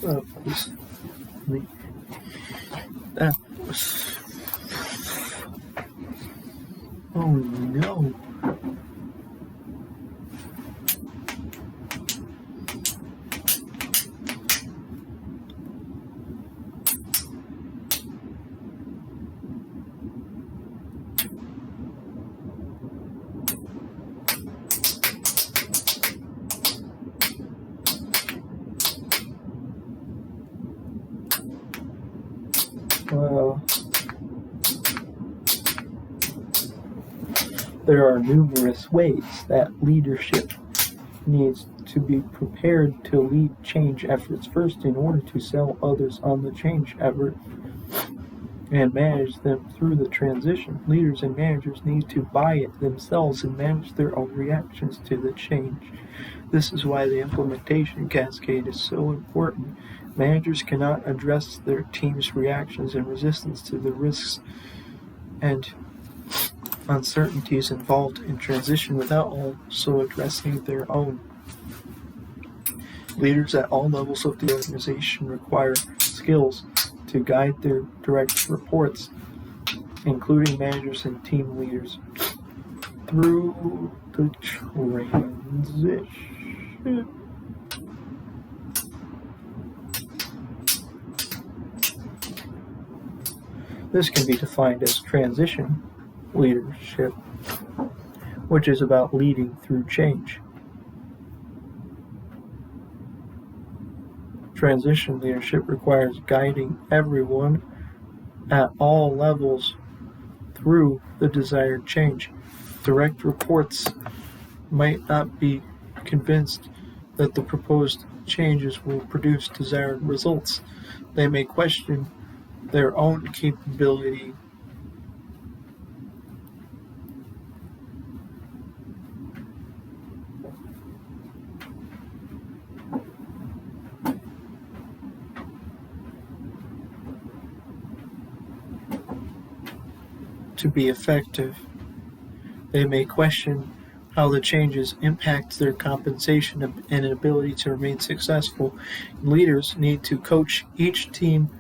please. That was... Oh no. There are numerous ways that leadership needs to be prepared to lead change efforts first in order to sell others on the change effort and manage them through the transition. Leaders and managers need to buy it themselves and manage their own reactions to the change. This is why the implementation cascade is so important. Managers cannot address their team's reactions and resistance to the risks and uncertainties involved in transition without also addressing their own. Leaders at all levels of the organization require skills to guide their direct reports, including managers and team leaders, through the transition. This can be defined as transition leadership, which is about leading through change. Transition leadership requires guiding everyone at all levels through the desired change. Direct reports might not be convinced that the proposed changes will produce desired results. They may question their own capability to be effective. They may question how the changes impact their compensation and ability to remain successful. Leaders need to coach each team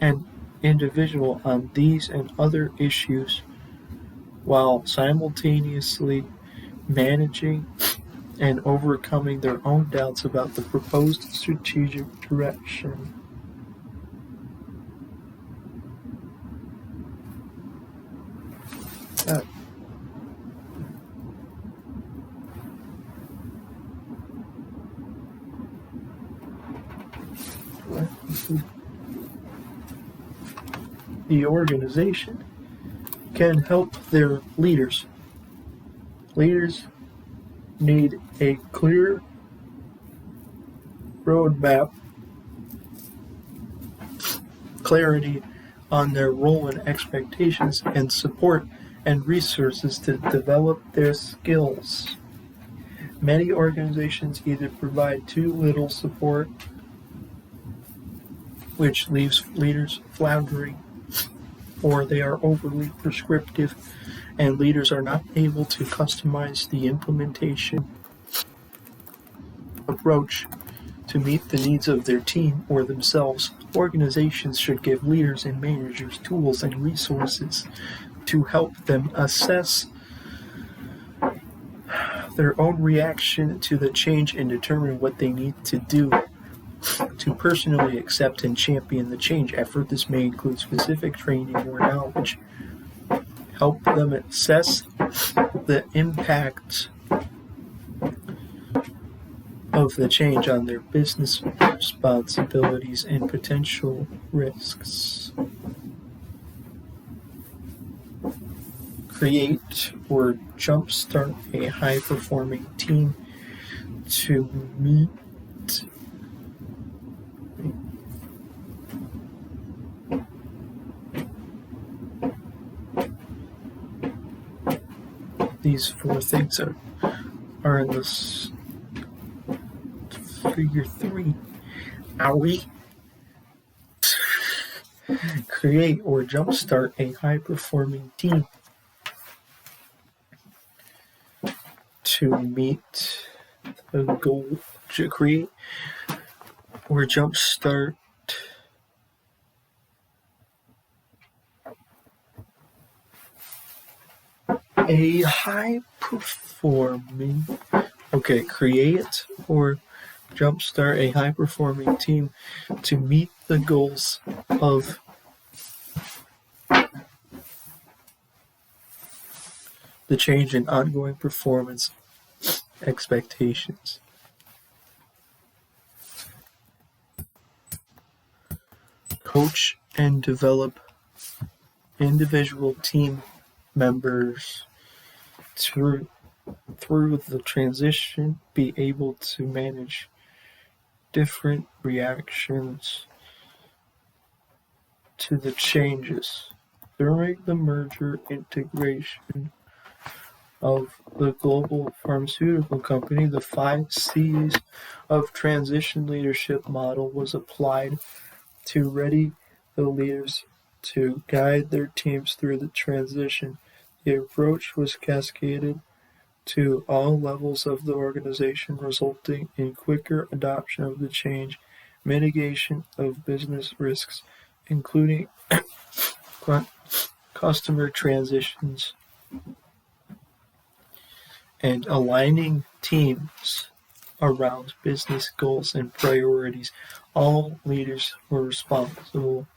and individual on these and other issues while simultaneously managing and overcoming their own doubts about the proposed strategic direction. The organization can help their leaders. Leaders need a clear roadmap, clarity on their role and expectations, and support and resources to develop their skills. Many organizations either provide too little support, which leaves leaders floundering, or they are overly prescriptive and leaders are not able to customize the implementation approach to meet the needs of their team or themselves. Organizations should give leaders and managers tools and resources to help them assess their own reaction to the change and determine what they need to do to personally accept and champion the change effort. This may include specific training or knowledge. Help them assess the impact of the change on their business responsibilities and potential risks. Create or jumpstart a high-performing team to meet these four things are in this figure 3. Create or jumpstart a high-performing team to meet the goal. To create or jumpstart a high performing, create or jumpstart a high performing team to meet the goals of the change in ongoing performance expectations. Coach and develop individual team members through the transition, be able to manage different reactions to the changes. During the merger integration of the global pharmaceutical company, the 5 C's of transition leadership model was applied to ready the leaders to guide their teams through the transition. The approach was cascaded to all levels of the organization, resulting in quicker adoption of the change, mitigation of business risks, including customer transitions, and aligning teams around business goals and priorities. All leaders were responsible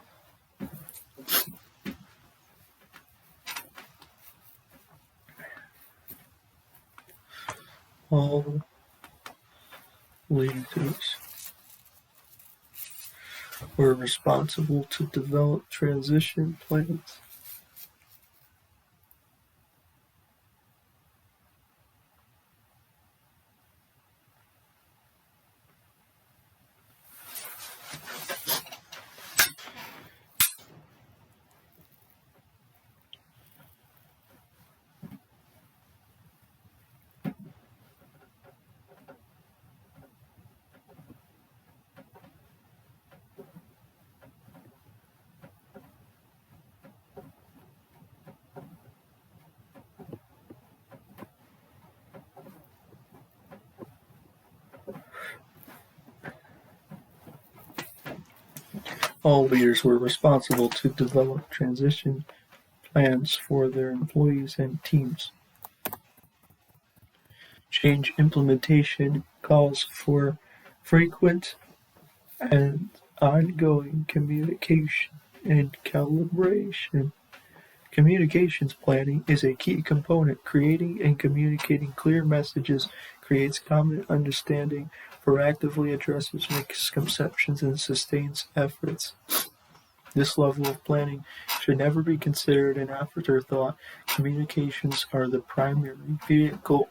all leaders were responsible to develop transition plans. All leaders were responsible to develop transition plans for their employees and teams. Change implementation calls for frequent and ongoing communication and calibration. Communications planning is a key component. Creating and communicating clear messages creates common understanding, proactively addresses misconceptions, and sustains efforts. This level of planning should never be considered an afterthought. Communications are the primary vehicle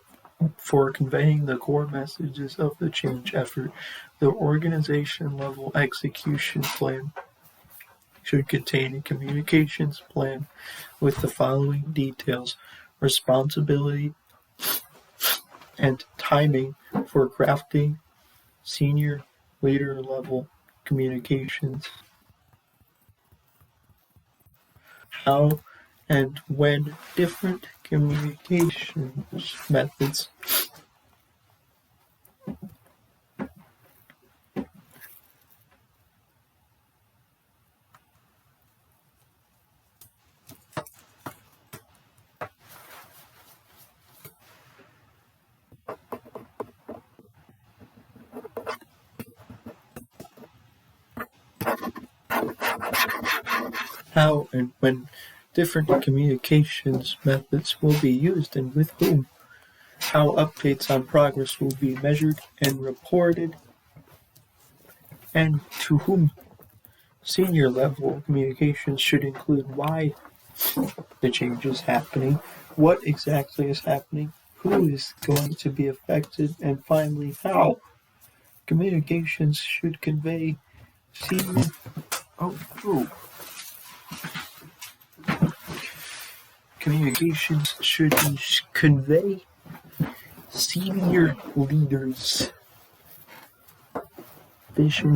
for conveying the core messages of the change effort. The organization-level execution plan should contain a communications plan with the following details: responsibility and timing for crafting senior leader-level communications, how and when different communications methods how and when different communications methods will be used and with whom, how updates on progress will be measured and reported, and to whom. Senior level communications should include why the change is happening, what exactly is happening, who is going to be affected, and finally, how. Communications should convey senior Communications should convey senior leaders' vision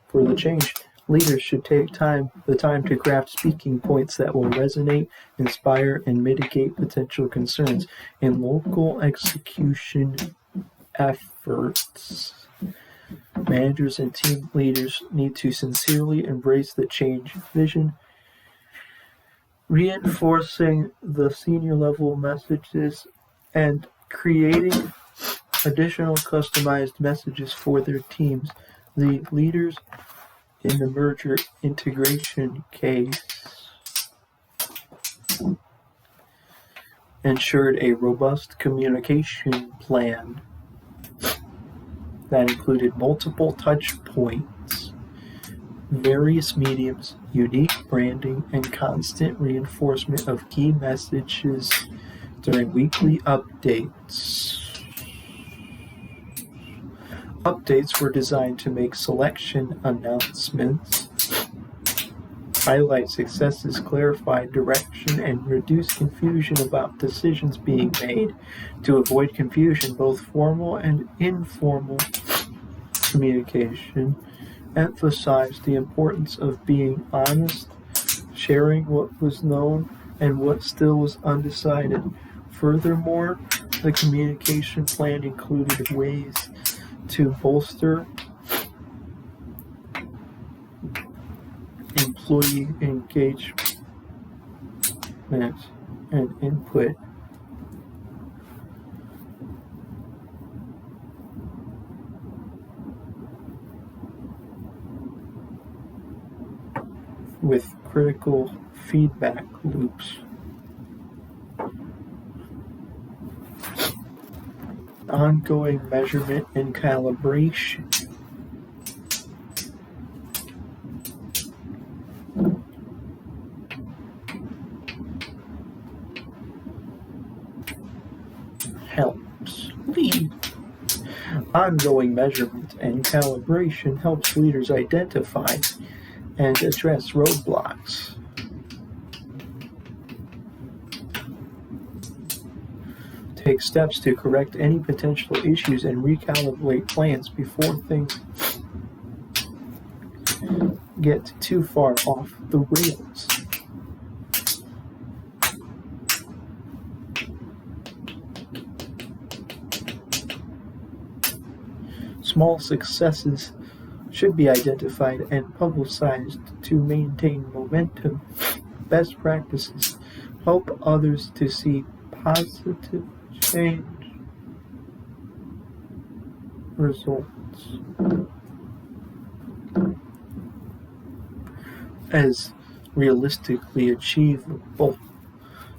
for the change. Leaders should take the time to craft speaking points that will resonate, inspire, and mitigate potential concerns in local execution efforts. Managers and team leaders need to sincerely embrace the change vision, reinforcing the senior level messages and creating additional customized messages for their teams. The leaders in the merger integration case ensured a robust communication plan that included multiple touch points, various mediums, unique branding, and constant reinforcement of key messages during weekly updates. Updates were designed to make selection announcements, highlight successes, clarify direction, and reduce confusion about decisions being made. To avoid confusion, both formal and informal communication emphasized the importance of being honest, sharing what was known and what still was undecided. Furthermore, the communication plan included ways to bolster employee engagement and input. With critical feedback loops. Ongoing measurement and calibration. Helps lead. Ongoing measurement and calibration helps leaders identify and address roadblocks. Take steps to correct any potential issues and recalibrate plans before things get too far off the rails. Small successes should be identified and publicized to maintain momentum. Best practices help others to see positive change results as realistically achievable.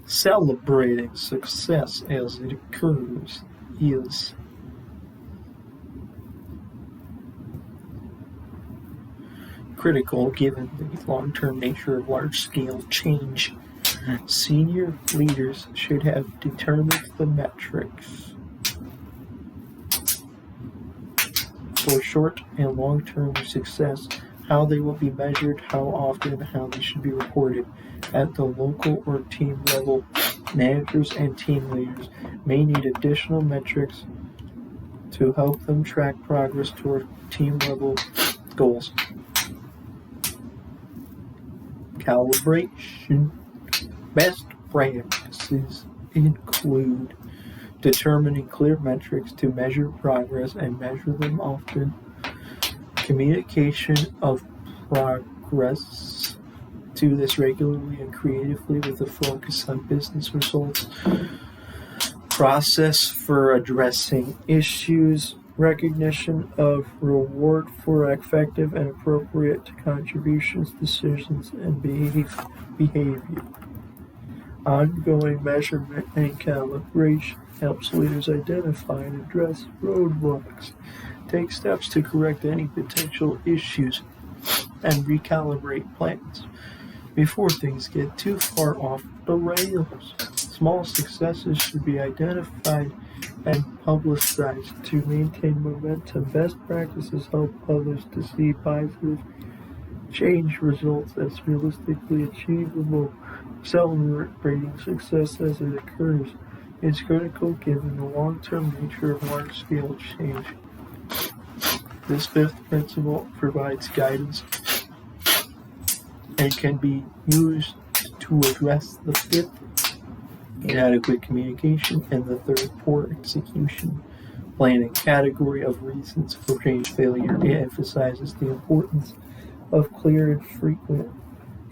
Celebrating success as it occurs is critical given the long-term nature of large-scale change. Senior leaders should have determined the metrics for short and long-term success, how they will be measured, how often, and how they should be reported. At the local or team level, managers and team leaders may need additional metrics to help them track progress toward team-level goals. Calibration. Best practices include determining clear metrics to measure progress and measure them often, communication of progress, do this regularly and creatively with a focus on business results, process for addressing issues, recognition of reward for effective and appropriate contributions, decisions, and behavior. Ongoing measurement and calibration helps leaders identify and address roadblocks, take steps to correct any potential issues, and recalibrate plans before things get too far off the rails. Small successes should be identified and publicized to maintain momentum. Best practices help others to see positive change results as realistically achievable. Celebrating success as it occurs is critical given the long-term nature of large-scale change. This fifth principle provides guidance and can be used to address the fifth, inadequate communication, and the third, poor execution. Planning category of reasons for change failure. It emphasizes the importance of clear and frequent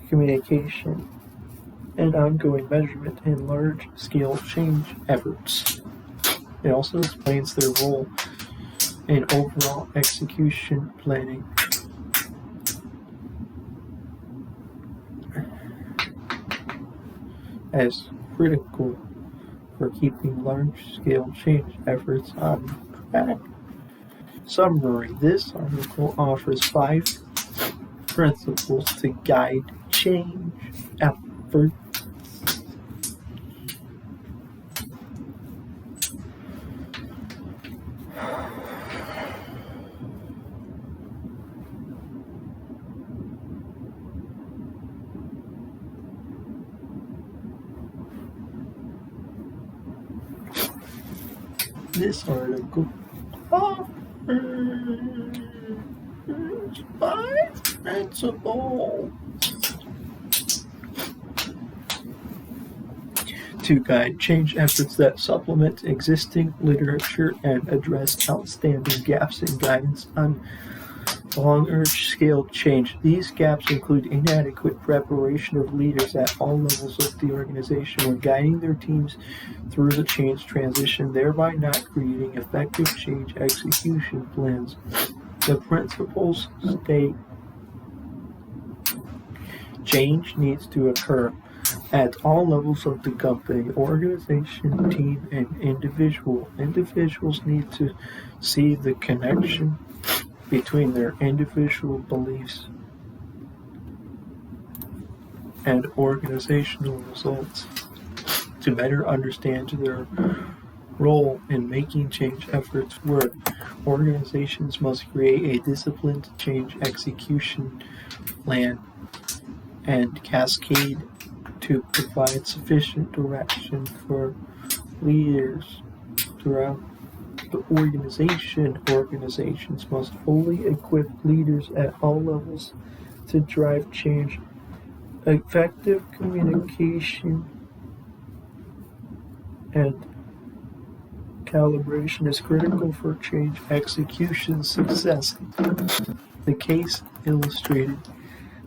communication and ongoing measurement in large-scale change efforts. It also explains their role in overall execution planning. As critical for keeping large-scale change efforts on track. Summary. This article offers 5 principles to guide change efforts. This article offers 5 principles to guide change efforts that supplement existing literature and address outstanding gaps in guidance on large-scale change. These gaps include inadequate preparation of leaders at all levels of the organization when guiding their teams through the change transition, thereby not creating effective change execution plans. The principles state change needs to occur at all levels of the company, organization, team, and individual. Individuals need to see the connection between their individual beliefs and organizational results to better understand their role in making change efforts work. Organizations must create a disciplined change execution plan and cascade to provide sufficient direction for leaders throughout the organization. Organizations must fully equip leaders at all levels to drive change. Effective communication and calibration is critical for change execution success. The case illustrated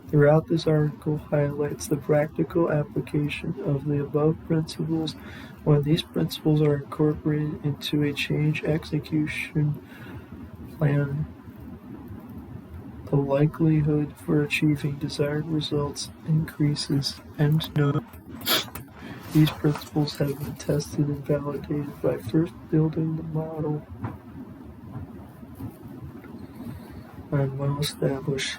throughout this article highlights the practical application of the above principles. When these principles are incorporated into a change execution plan, the likelihood for achieving desired results increases. End note. These principles have been tested and validated by first building the model on well-established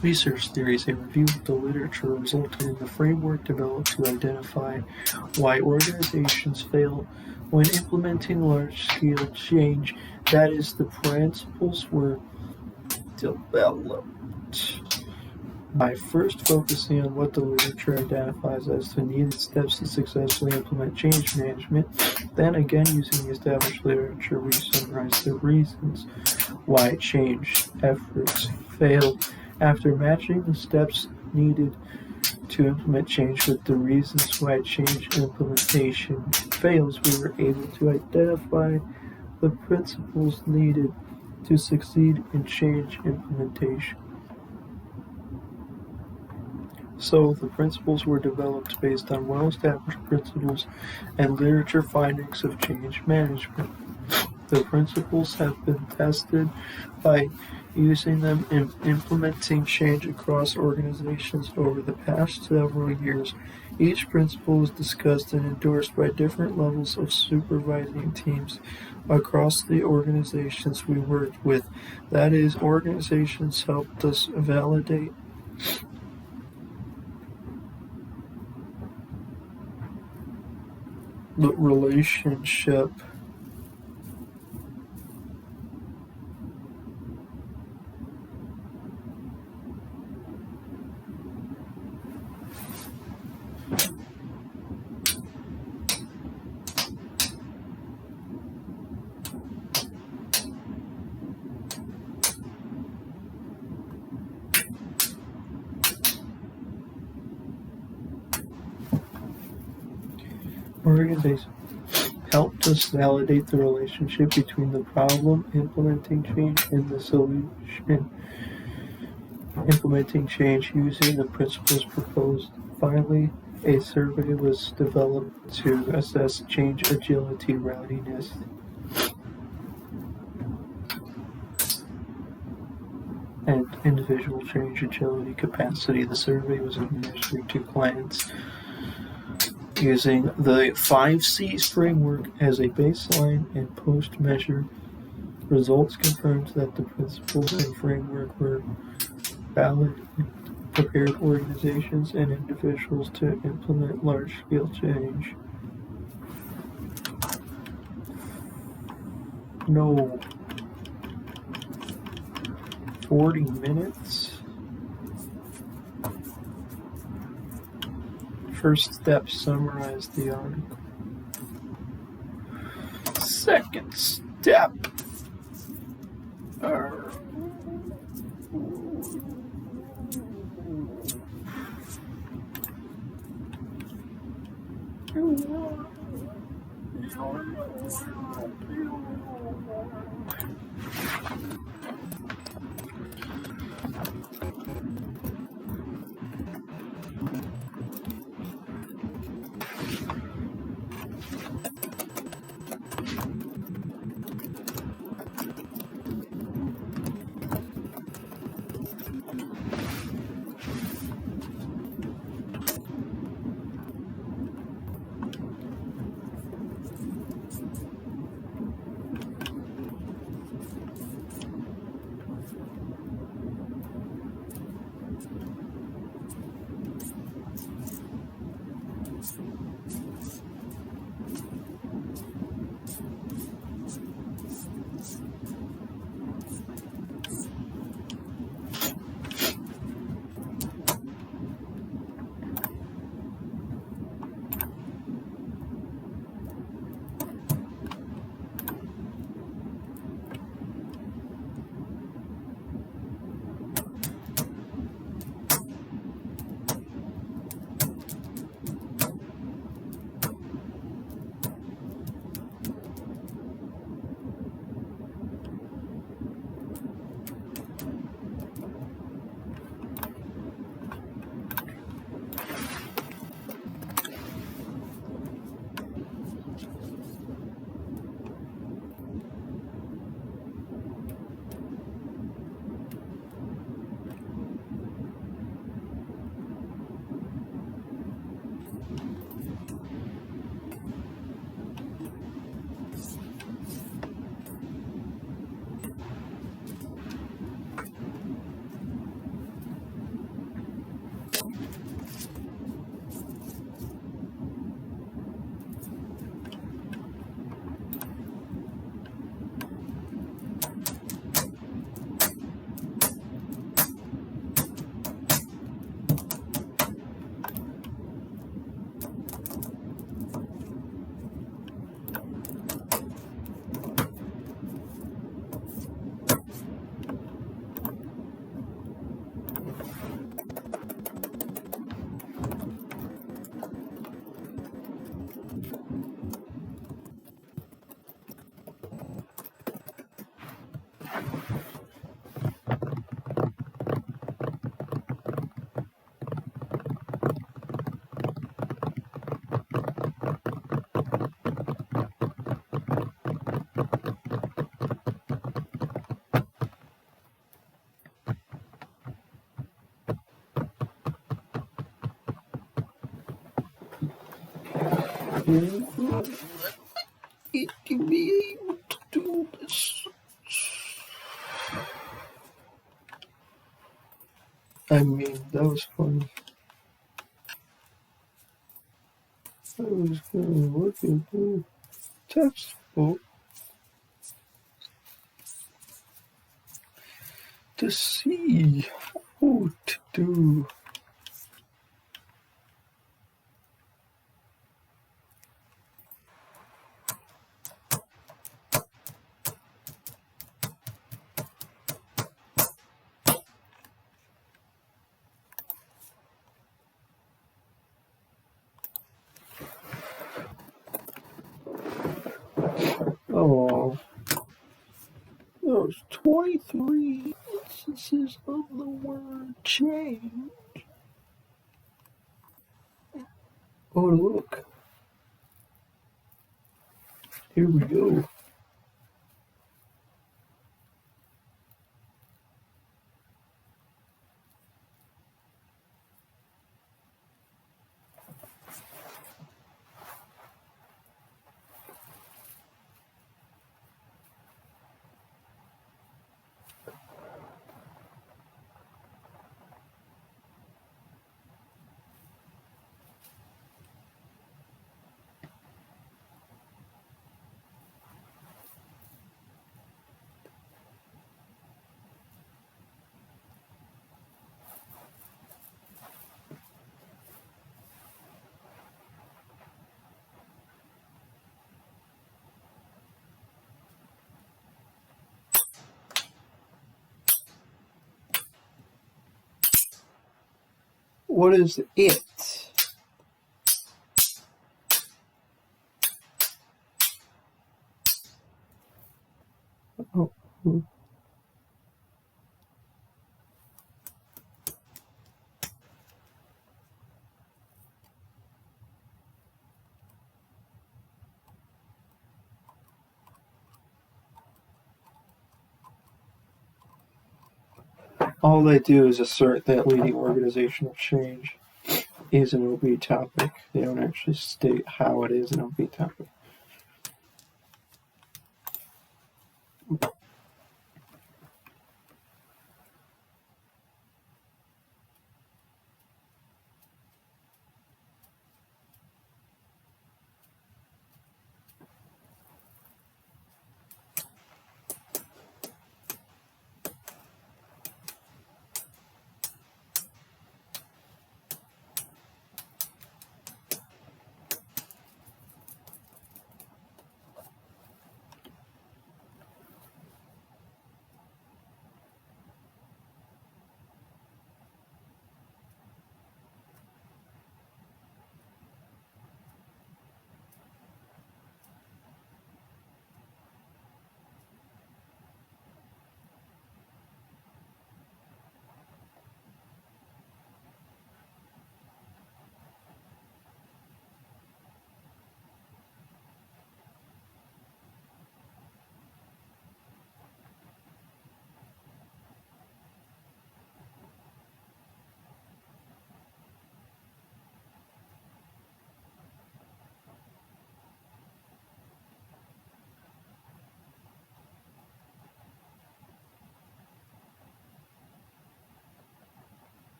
research theories. A review of the literature resulted in the framework developed to identify why organizations fail when implementing large-scale change. That is, the principles were developed by first focusing on what the literature identifies as the needed steps to successfully implement change management. Then again, using the established literature, we summarize the reasons why change efforts failed. After matching the steps needed to implement change with the reasons why change implementation fails, we were able to identify the principles needed to succeed in change implementation. So, the principles were developed based on well-established principles and literature findings of change management. The principles have been tested by using them in implementing change across organizations over the past several years. Each principle was discussed and endorsed by different levels of supervising teams across the organizations we worked with. That is, organizations helped us validate the relationship organization helped us validate the relationship between the problem, implementing change, and the solution, implementing change using the principles proposed. Finally, a survey was developed to assess change agility readiness. And individual change agility capacity. The survey was administered to clients using the 5Cs framework as a baseline and post-measure. Results confirmed that the principles and framework were valid and prepared organizations and individuals to implement large-scale change. No. 40 minutes. First step, summarize the article. Second step. It can be able to do this. I mean, that was funny. I was going to look at the textbook to see what to do. Oh, there's 23 instances of the word change. Oh, look. Here we go. What is it? Oh. All they do is assert that leading organizational change is an OB topic. They don't actually state how it is an OB topic.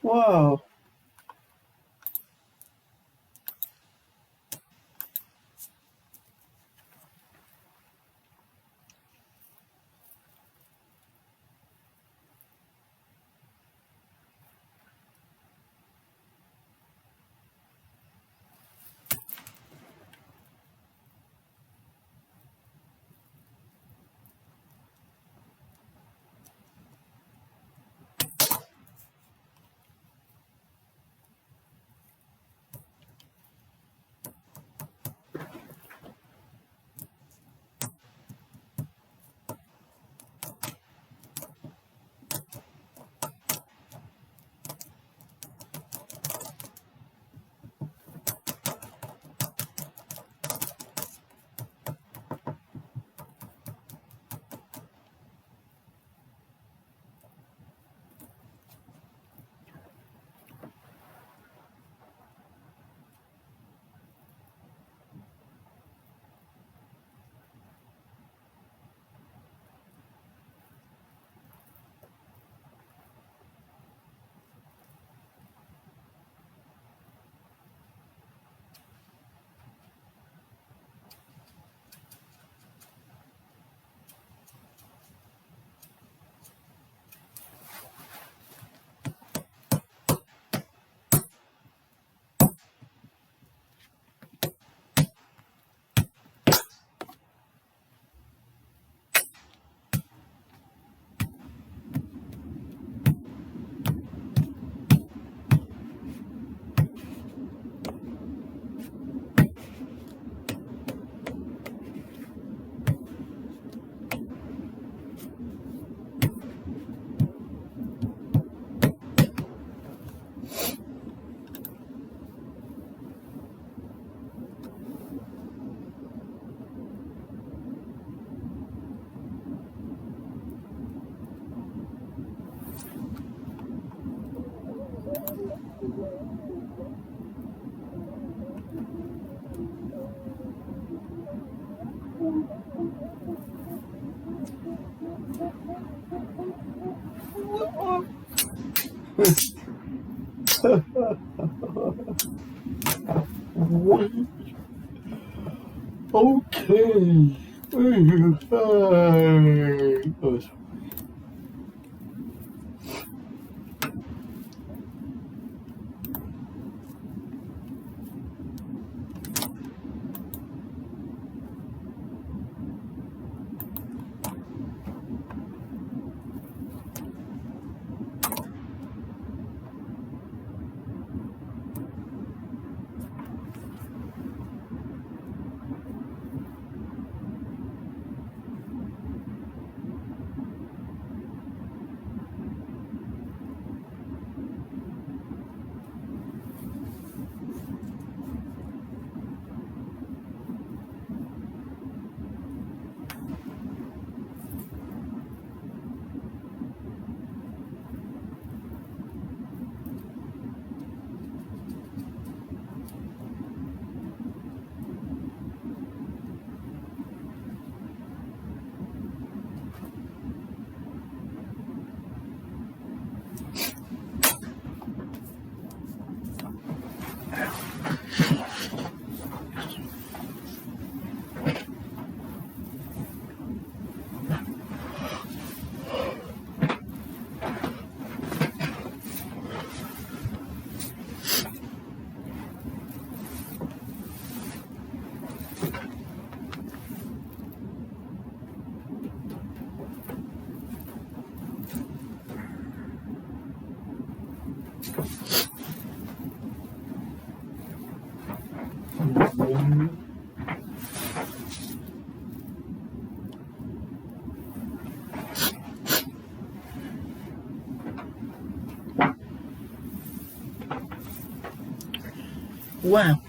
Wow. What? Okay. Oh, wow.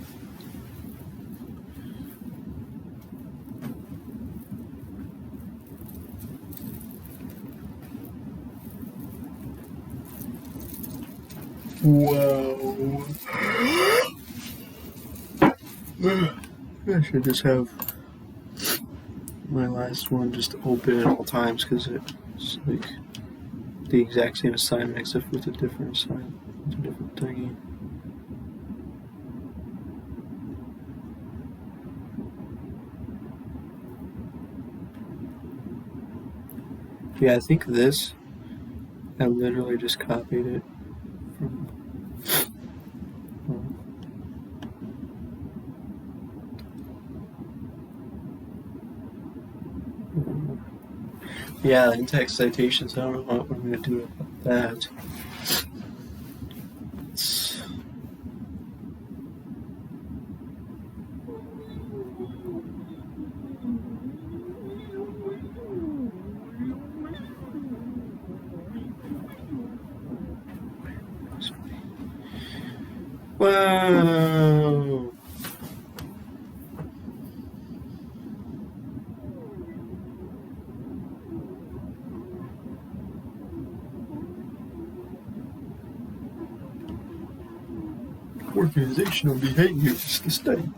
Wow. I should just have my last one just open at all times because it's like the exact same assignment except with a different assignment. It's a different thingy. Yeah, I think this, I literally just copied it from. Yeah, in-text citations, I don't know what I'm going to do about that. Wow. Organizational behavior is the study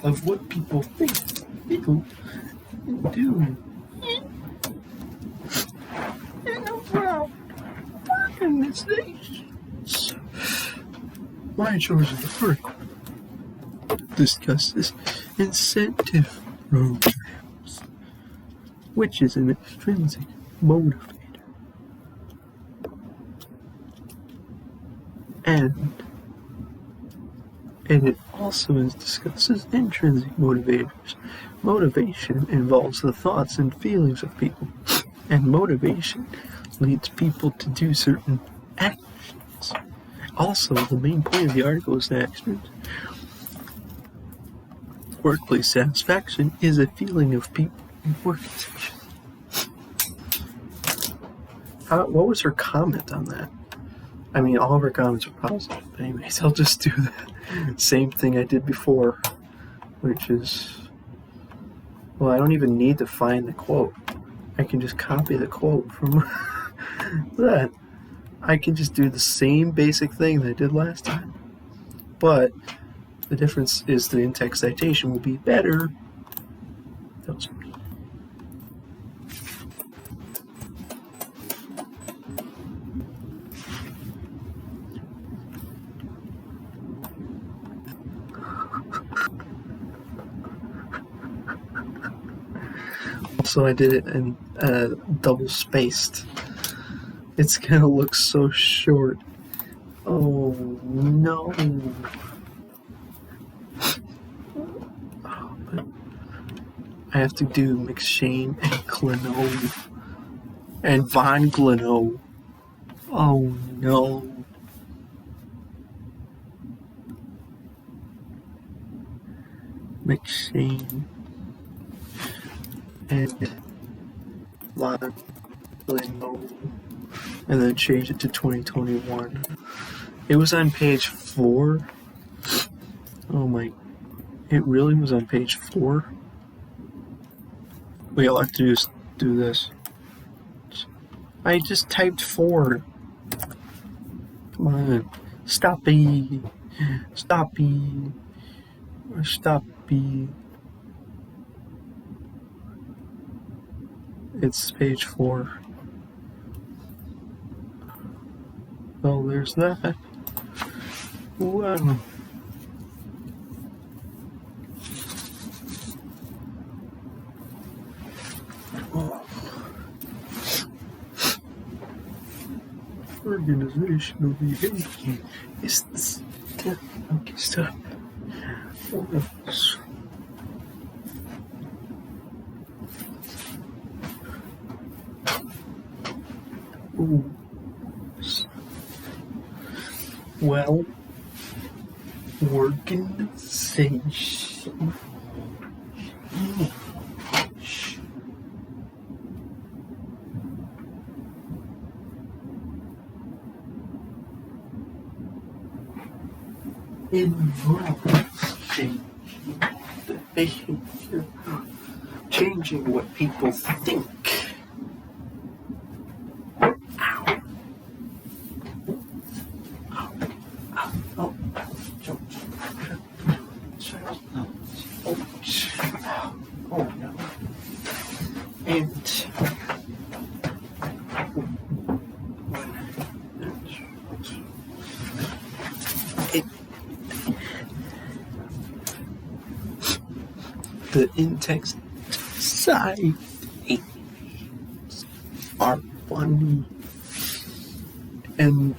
of what people think, feel, and do. And overall, organizations. My chosen article discusses incentive programs, which is an extrinsic motivator. And it also discusses intrinsic motivators. Motivation involves the thoughts and feelings of people, and motivation leads people to do certain actions. Also, the main point of the article is that workplace satisfaction is a feeling of people in organizations. What was her comment on that? I mean, all of her comments are positive. But anyways, I'll just do that same thing I did before, which is, well, I don't even need to find the quote. I can just copy the quote from that. I can just do the same basic thing that I did last time. But the difference is the in-text citation will be better. That was me. Also, I did it in double spaced. It's gonna look so short. Oh no. I have to do McShane and Gleno and Von Gleno. Oh no. McShane and Von Gleno. And then change it to 2021. It was on page 4. Oh my. It really was on page 4? Wait, all I have to do is do this. I just typed 4. Come on. Stoppy. Stoppy. Stoppy. It's page 4. Well, there's that. Wow. Organizational behavior is this. Okay, stop. Ooh. Well, organization. Involves changing the behavior, changing what people think. The in-text side are funny and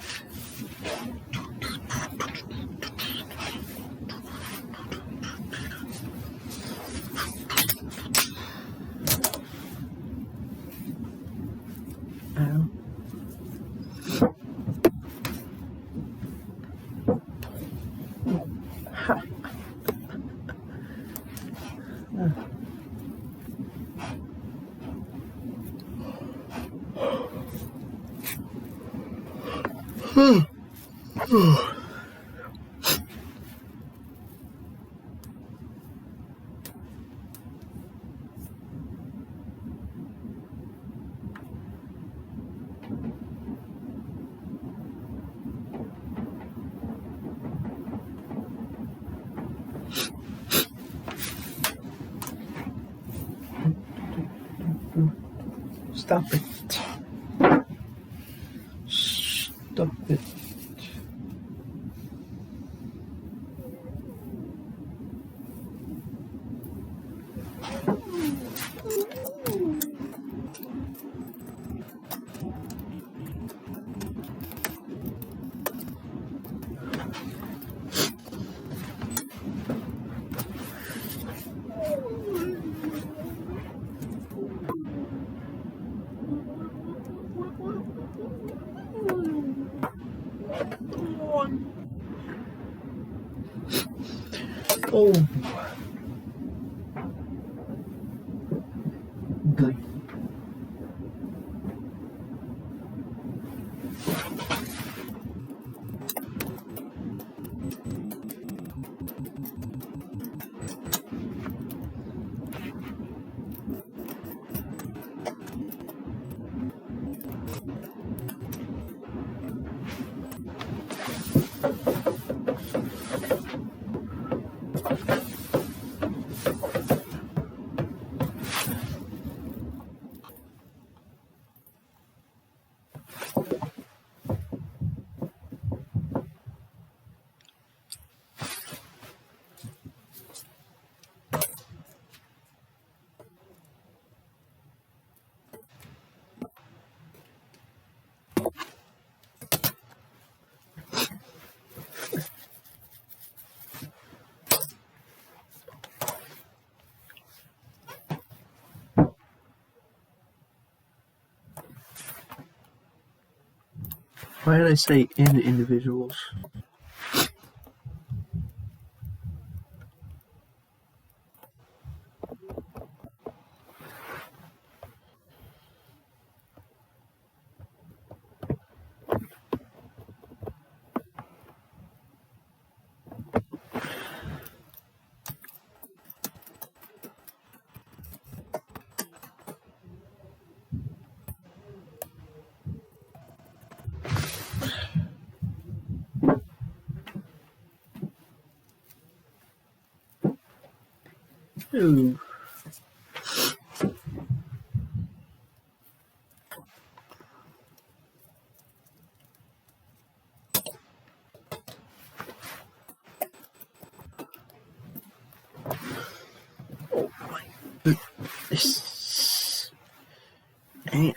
stop it. Stop it. Oh. Good. Why did I say in individuals? Ooh. Oh my goodness. And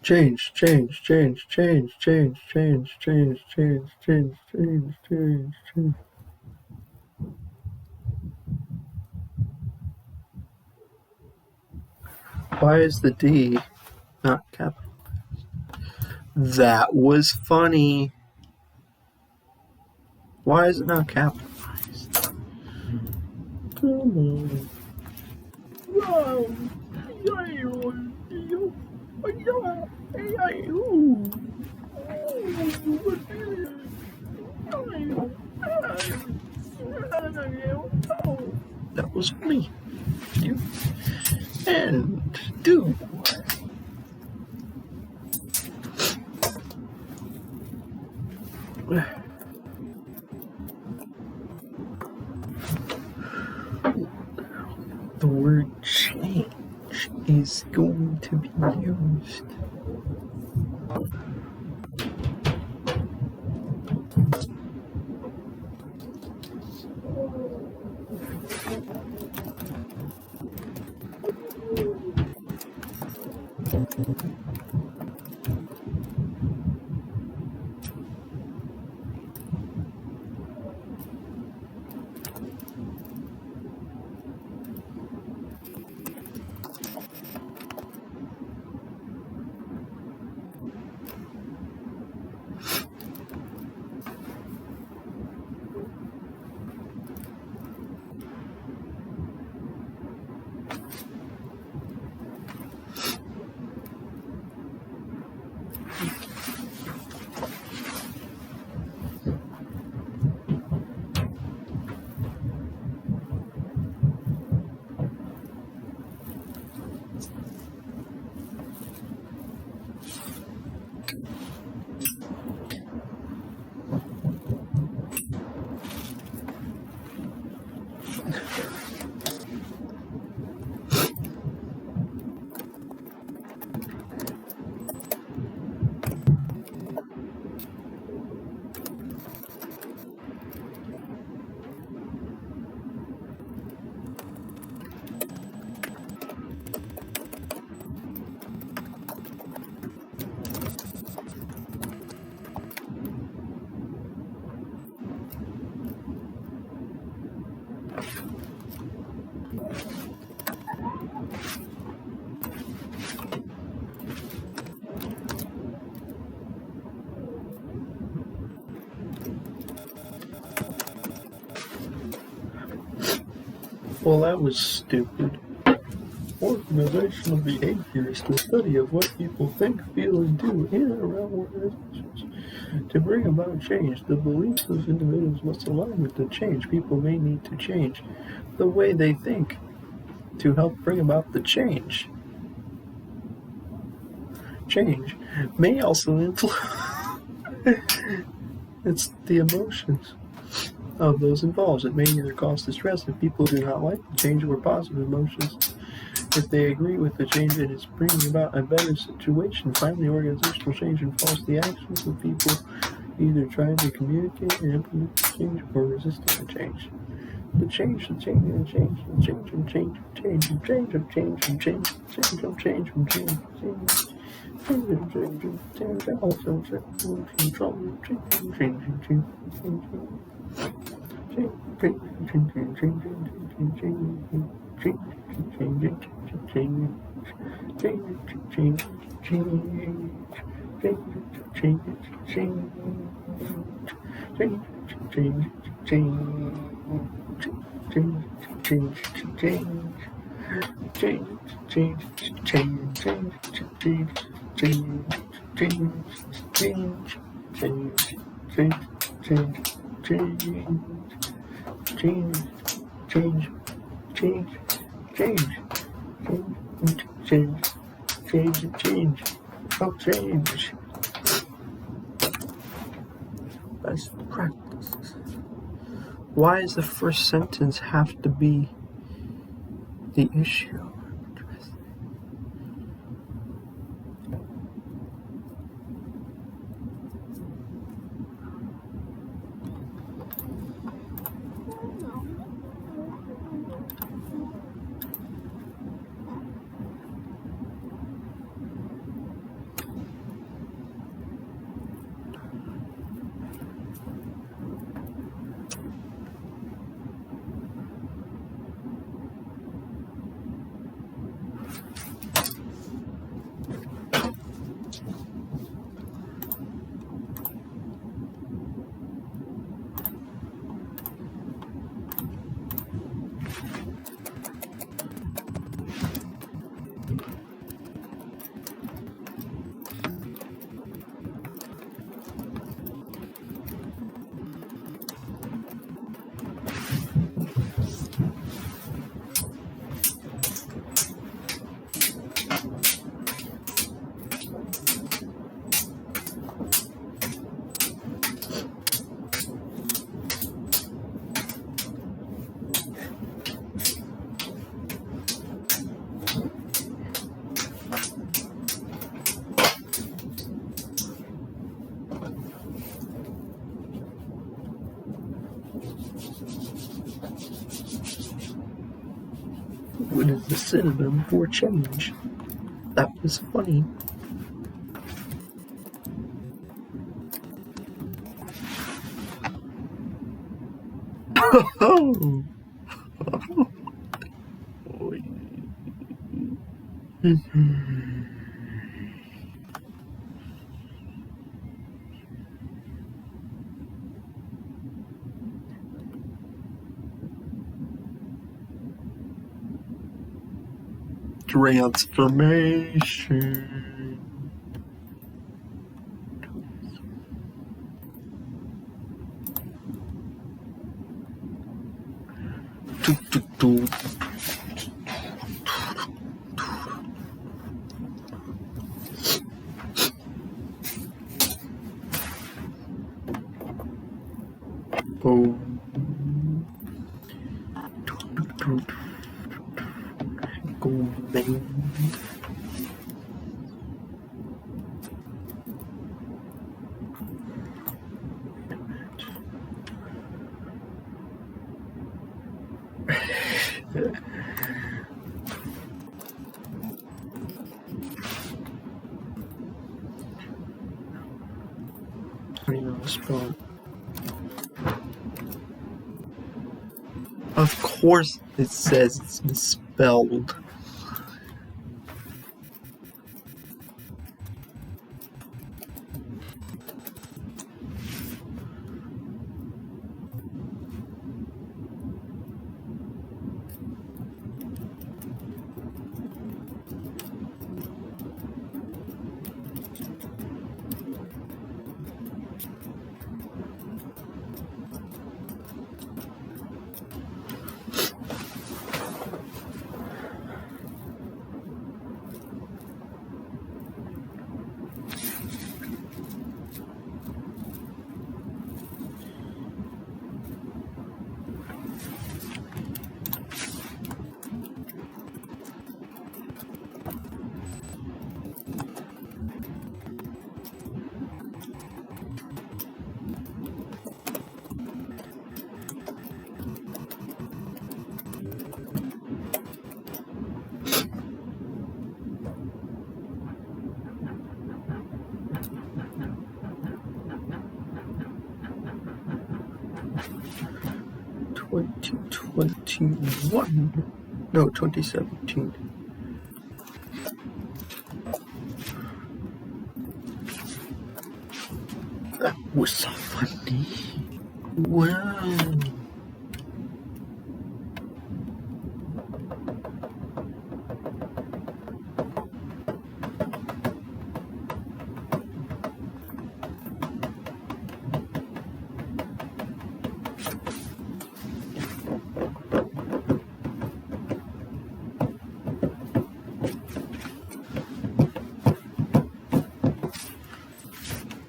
Change, change, change, change, change, change, change, change, change, change, change, change. Why is the D not capital? That was funny. Why is it not capitalized? Come on. That was funny. You and do. The word change is going to be used. Well, that was stupid. Organizational behavior is the study of what people think, feel, and do in and around organizations. To bring about change, the beliefs of individuals must align with the change. People may need to change the way they think to help bring about the change. Change may also influence it's the emotions of those involved. It may either cause distress if people do not like the change, or positive emotions if they agree with the change that is bringing about a better situation. Finally, organizational change involves the actions of people either trying to communicate and implement the change or resisting the change. The change, the change, and change, the change, and change, change, and change, and change, and change, change, and change, and change, change. Change and change and change and also change and trouble change and change and change and change and change and change and change and change and change and change change. Best practices. Why does the first sentence have to be the issue? is a synonym for change. That was funny. Oh. Transformation. Oh. Golden. How do you know how to spell it? Of course it says it's misspelled. No, 2017. That was so funny. Wow.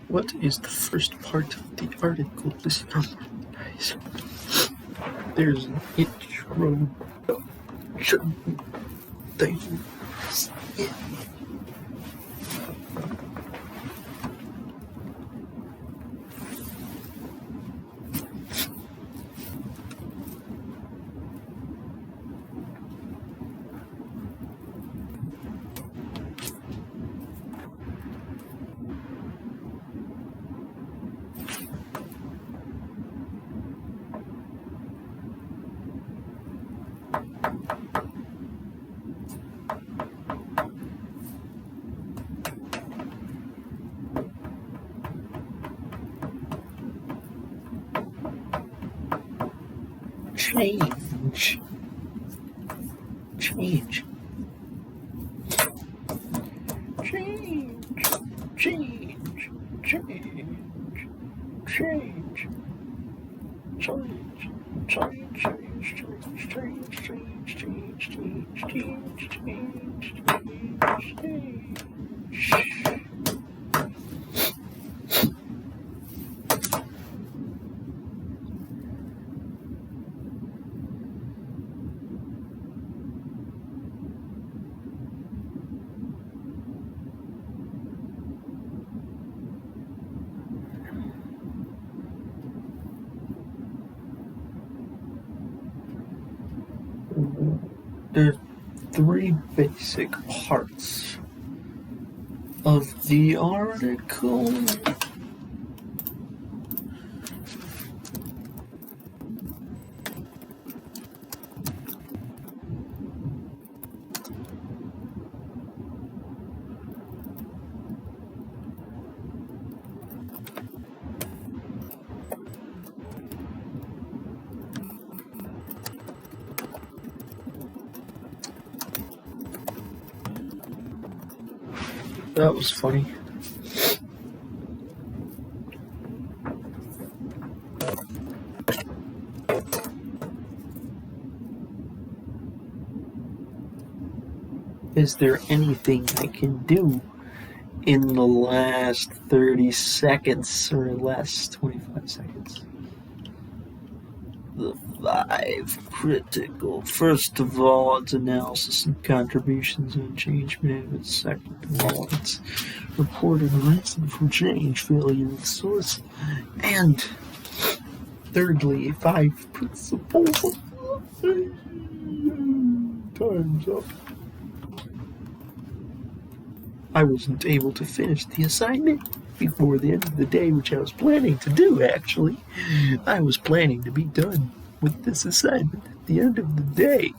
What is the first part of the article? Listen up, guys. There's an introduction thing. Change. Change. Change. Change. Change. Change. Change. Change. Change. Change. Change. Change. Change. Change. 3 basic parts of the article. That was funny. Is there anything I can do in the last 30 seconds or less, 25 seconds? The 5 critical. First of all, it's analysis and contributions and change management. Second of all, it's reporting reason for change, failure of source. And thirdly, 5 principles. Time's up. I wasn't able to finish the assignment before the end of the day, which I was planning to do, actually. I was planning to be done with this assignment at the end of the day.